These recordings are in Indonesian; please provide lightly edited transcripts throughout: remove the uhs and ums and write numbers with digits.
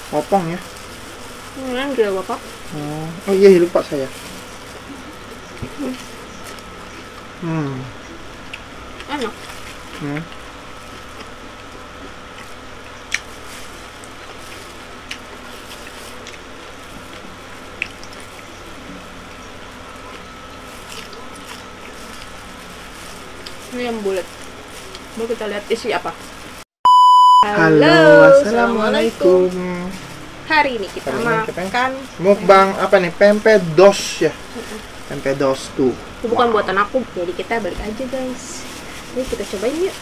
Opong ya. Gila bapak. Oh iya, lupa saya. Enak. Ini yang bulat. Mau kita lihat isi apa? Halo, assalamualaikum. Hari ini kita makan mukbang apa nih? Pempek dos ya. Pempek dos tuh. itu bukan buatan aku, jadi kita balik aja guys. Ini kita cobain yuk.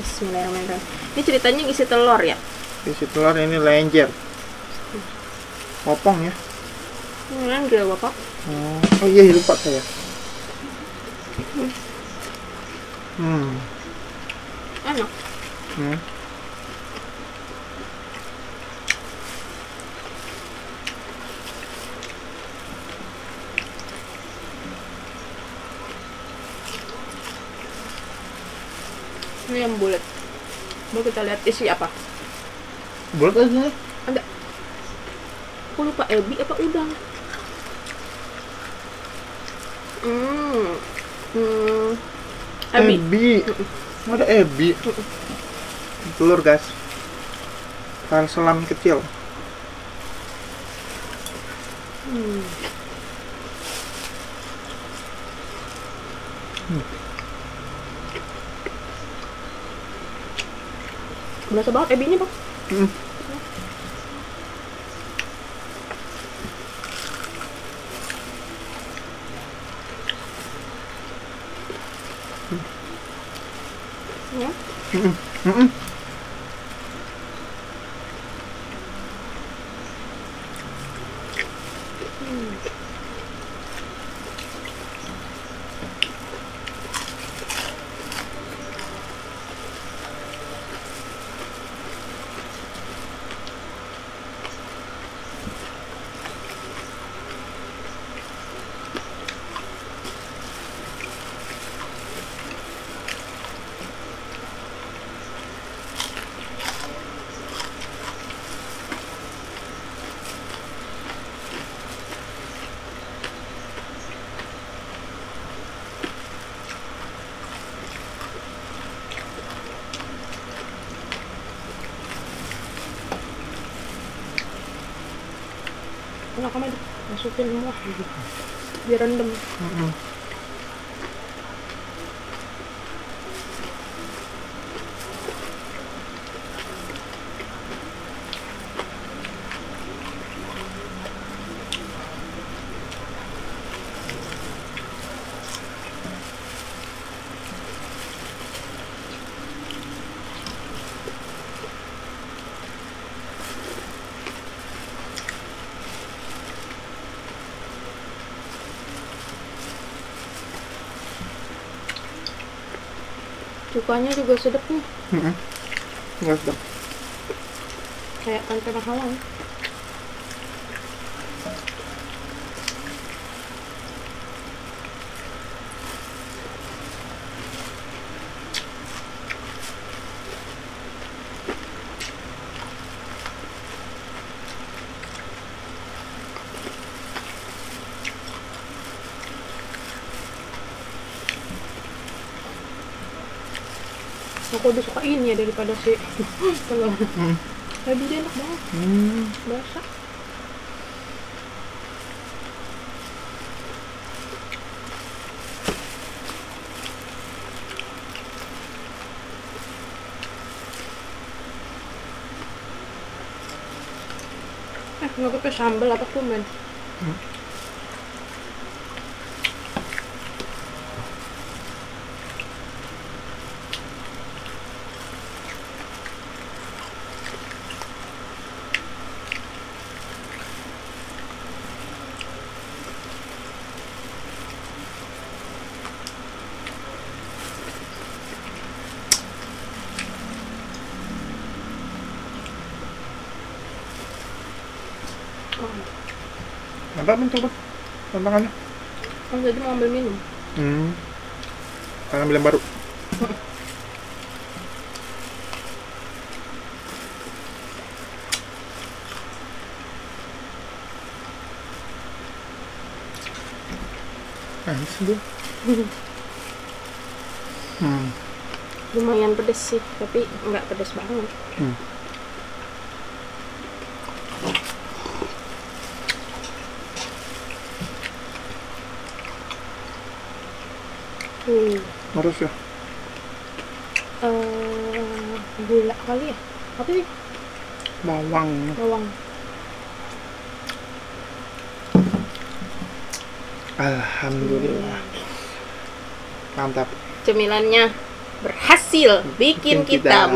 Bismillahirrahmanirrahim. Ini ceritanya isi telur ya. Isi telur ini lenjer. Opong ya. Gila bapak. Oh iya, lupa saya. Enak. Ini yang bulat. Mau kita lihat isi apa? Bulat aja. Ada. Aku lupa ebi apa udang. Ebi. Ada ebi. Telur guys. Tahan selam kecil. Berasa banget ebinya bang. Ya. Enak amat, masukin semua biar rendem. Cukanya juga sedap nih. Enggak sedap. Kayak tempe mahalan. Aku udah suka ini ya daripada si telur. Lebih enak banget. Basah. Nggak pakai sambal apa kumen? Apa mencoba tantangannya? Kan tadi mau ambil minum. Kan ambil yang baru. Sedih. Lumayan pedes sih, tapi nggak pedes banget. Harus ya. Gula kali ya? Apa sih? Bawang. Alhamdulillah. Mantap. Cemilannya berhasil bikin kita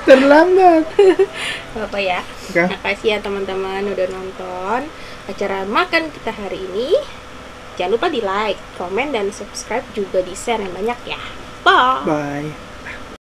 terlambat. apa ya? Makasih ya teman-teman udah nonton acara makan kita hari ini. Jangan lupa di like, komen, dan subscribe, juga di share yang banyak ya. Bye. Bye.